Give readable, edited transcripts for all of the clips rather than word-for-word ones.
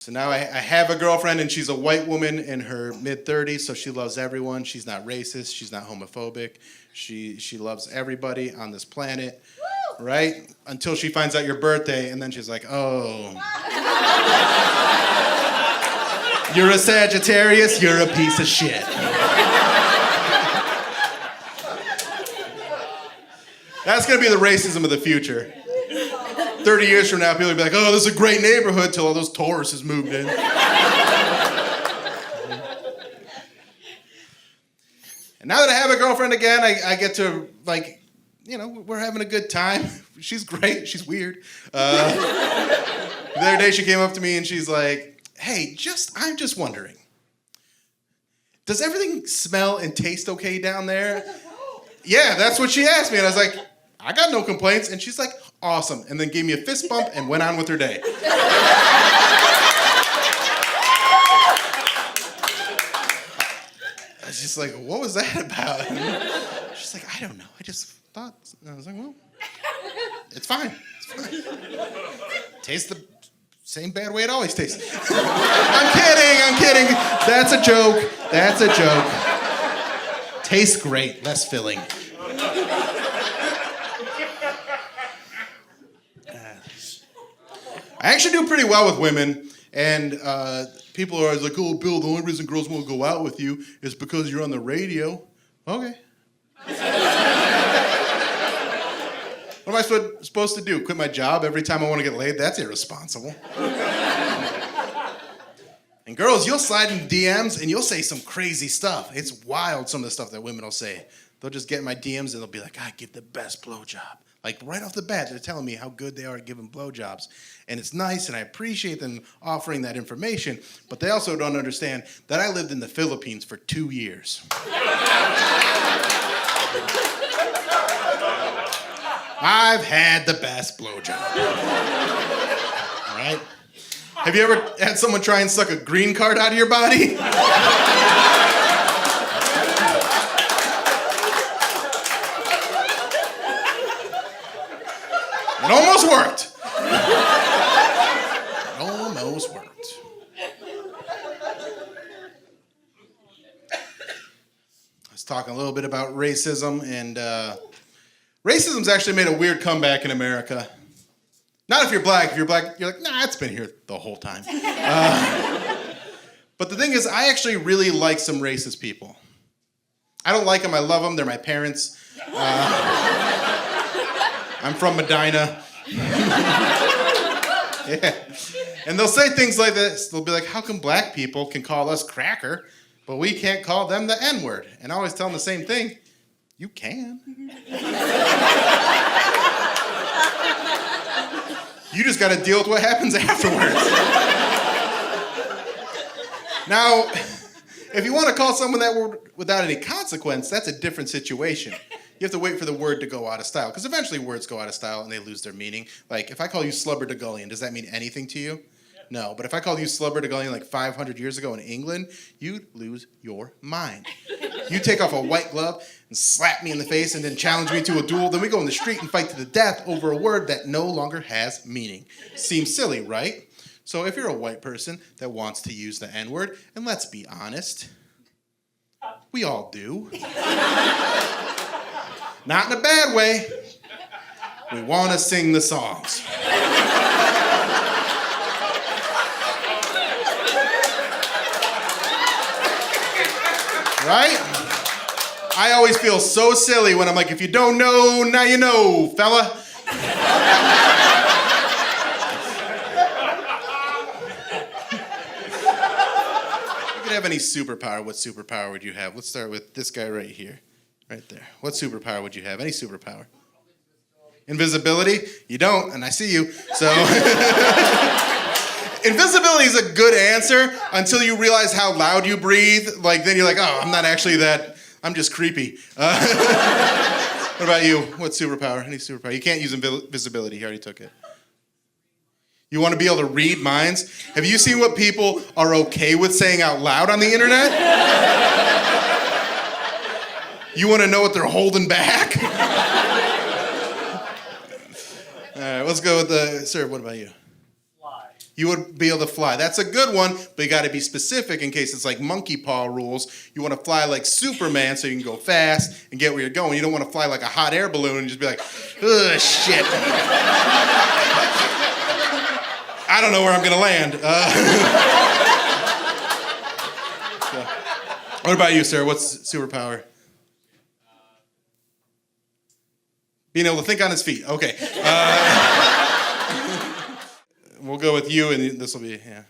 So now I have a girlfriend, and she's a white woman in her mid-30s, so she loves everyone. She's not racist. She's not homophobic. She loves everybody on this planet, right? Until she finds out your birthday, and then she's like, oh. You're a Sagittarius, you're a piece of shit. That's going to be the racism of the future. 30 years from now, people will be like, oh, this is a great neighborhood till all those Tauruses moved in. And now that I have a girlfriend again, I get to, like, you know, we're having a good time. She's great. She's weird. The other day she came up to me and she's like, hey, I'm just wondering, does everything smell and taste okay down there? Yeah, that's what she asked me. And I was like, I got no complaints. And she's like, awesome. And then gave me a fist bump and went on with her day. I was just like, what was that about? And she's like, I don't know. I just thought. And I was like, well, it's fine. It's fine. Tastes the same bad way it always tastes. I'm kidding. That's a joke. Tastes great, less filling. I actually do pretty well with women, and people are always like, oh, Bill, the only reason girls won't go out with you is because you're on the radio. Okay. What am I supposed to do? Quit my job every time I want to get laid? That's irresponsible. And girls, you'll slide in DMs and you'll say some crazy stuff. It's wild, some of the stuff that women will say. They'll just get in my DMs and they'll be like, I give the best blowjob. Like right off the bat, they're telling me how good they are at giving blowjobs. And it's nice and I appreciate them offering that information, but they also don't understand that I lived in the Philippines for 2 years. I've had the best blowjob. Right? Have you ever had someone try and suck a green card out of your body? It almost worked. I was talking a little bit about racism, and racism's actually made a weird comeback in America. Not if you're black. If you're black, you're like, nah, it's been here the whole time. But the thing is, I actually really like some racist people. I don't like them. I love them. They're my parents. I'm from Medina. Yeah. And they'll say things like this. They'll be like, how come black people can call us cracker, but we can't call them the N-word? And I always tell them the same thing. You can. You just got to deal with what happens afterwards. Now, if you want to call someone that word without any consequence, that's a different situation. You have to wait for the word to go out of style, because eventually words go out of style and they lose their meaning. Like, if I call you Slubberdugullion, does that mean anything to you? No, but if I called you Slubberdugullion like 500 years ago in England, you'd lose your mind. You take off a white glove and slap me in the face and then challenge me to a duel, then we go in the street and fight to the death over a word that no longer has meaning. Seems silly, right? So if you're a white person that wants to use the N-word, and let's be honest, we all do. Not in a bad way. We want to sing the songs. Right? I always feel so silly when I'm like, if you don't know, now you know, fella. If you could have any superpower, what superpower would you have? Let's start with this guy right here. Right there. What superpower would you have? Any superpower? Invisibility? You don't, and I see you. So invisibility is a good answer until you realize how loud you breathe. Like, then you're like, oh, I'm not actually that. I'm just creepy. What about you? What superpower? Any superpower? You can't use invisibility. He already took it. You want to be able to read minds? Have you seen what people are okay with saying out loud on the internet? You want to know what they're holding back? All right, let's go with sir, what about you? Fly. You would be able to fly. That's a good one, but you got to be specific in case it's like monkey paw rules. You want to fly like Superman so you can go fast and get where you're going. You don't want to fly like a hot air balloon and just be like, ugh, shit. I don't know where I'm going to land. So. What about you, sir? What's superpower? Being able to think on his feet. Okay. We'll go with you, and this will be, yeah.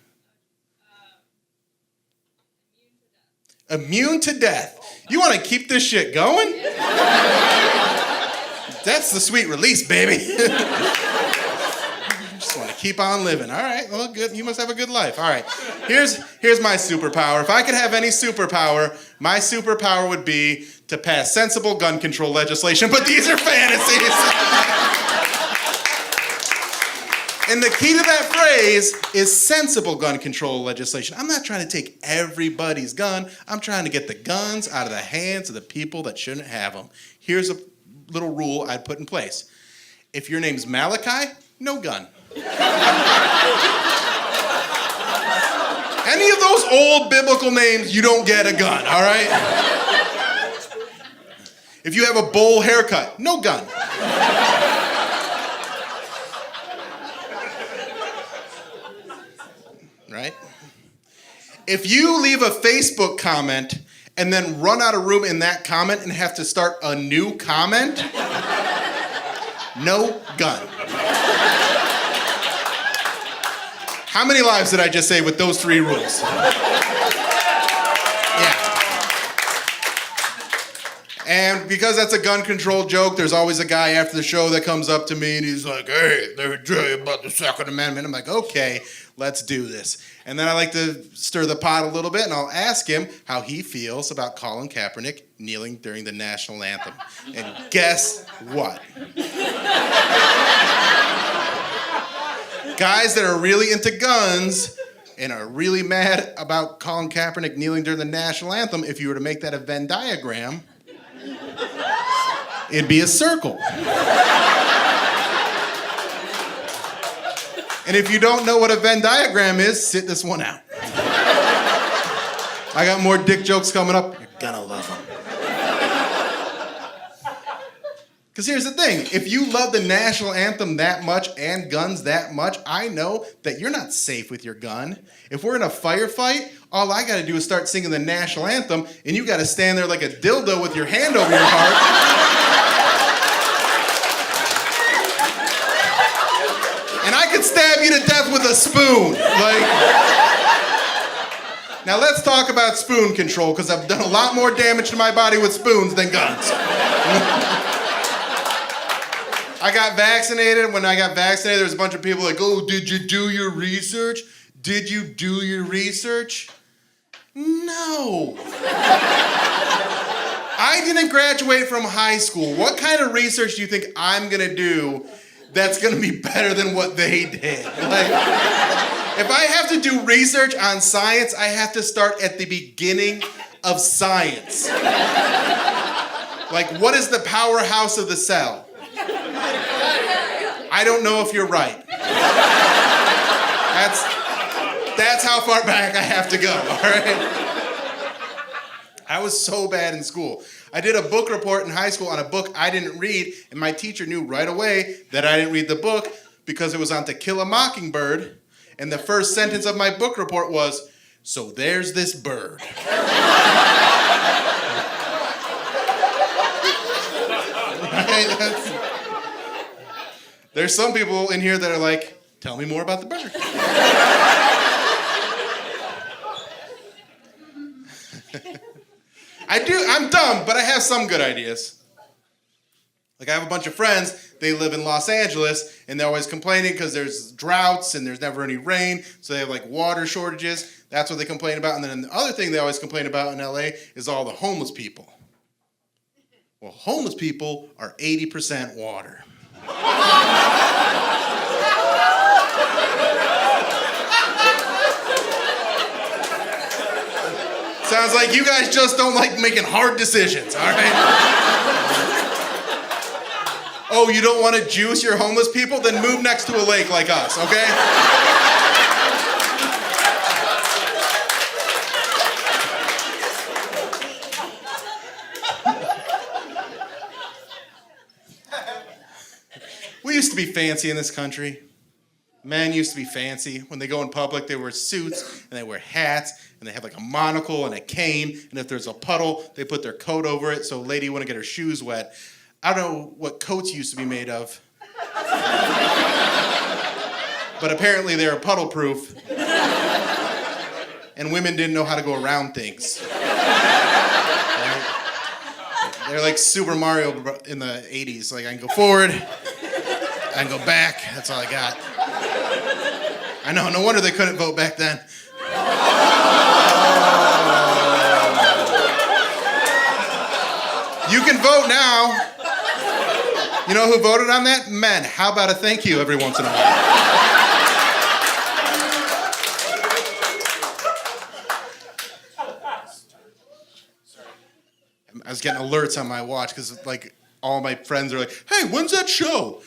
Immune to death. You want to keep this shit going? That's the sweet release, baby. Just want to keep on living. All right, well, good. You must have a good life. All right, here's my superpower. If I could have any superpower, my superpower would be to pass sensible gun control legislation, but these are fantasies. And the key to that phrase is sensible gun control legislation. I'm not trying to take everybody's gun. I'm trying to get the guns out of the hands of the people that shouldn't have them. Here's a little rule I'd put in place. If your name's Malachi, no gun. Any of those old biblical names, you don't get a gun, all right? If you have a bowl haircut, no gun. Right? If you leave a Facebook comment and then run out of room in that comment and have to start a new comment, no gun. How many lives did I just save with those 3 rules? Yeah. And because that's a gun control joke, there's always a guy after the show that comes up to me and he's like, hey, let me tell you about the Second Amendment. I'm like, okay, let's do this. And then I like to stir the pot a little bit, and I'll ask him how he feels about Colin Kaepernick kneeling during the national anthem. And guess what? Guys that are really into guns and are really mad about Colin Kaepernick kneeling during the national anthem, if you were to make that a Venn diagram, it'd be a circle. And if you don't know what a Venn diagram is, sit this one out. I got more dick jokes coming up. You're gonna love them. Because here's the thing. If you love the national anthem that much and guns that much, I know that you're not safe with your gun. If we're in a firefight, all I gotta do is start singing the national anthem, and you gotta stand there like a dildo with your hand over your heart. And I could stab you to death with a spoon. Now let's talk about spoon control, because I've done a lot more damage to my body with spoons than guns. I got vaccinated. When I got vaccinated, there was a bunch of people like, oh, did you do your research? Did you do your research? No. I didn't graduate from high school. What kind of research do you think I'm gonna do that's gonna be better than what they did? If I have to do research on science, I have to start at the beginning of science. Like, what is the powerhouse of the cell? I don't know if you're right. That's how far back I have to go, all right? I was so bad in school. I did a book report in high school on a book I didn't read, and my teacher knew right away that I didn't read the book because it was on To Kill a Mockingbird, and the first sentence of my book report was, so there's this bird. Right? There's some people in here that are like, tell me more about the bird. I'm dumb, but I have some good ideas. Like, I have a bunch of friends, they live in Los Angeles, and they're always complaining because there's droughts and there's never any rain, so they have like water shortages. That's what they complain about. And then the other thing they always complain about in LA is all the homeless people. Well, homeless people are 80% water. Sounds like you guys just don't like making hard decisions, all right? Oh, you don't want to juice your homeless people? Then move next to a lake like us, okay? to be fancy in this country. Men used to be fancy. When they go in public, they wear suits, and they wear hats, and they have like a monocle and a cane, and if there's a puddle, they put their coat over it so a lady wouldn't get her shoes wet. I don't know what coats used to be made of, but apparently they were puddle-proof, and women didn't know how to go around things. Right? They're like Super Mario in the 80s. Like, I can go forward, I can go back, that's all I got. I know, no wonder they couldn't vote back then. You can vote now. You know who voted on that? Men. How about a thank you every once in a while? I was getting alerts on my watch because like all my friends are like, hey, when's that show?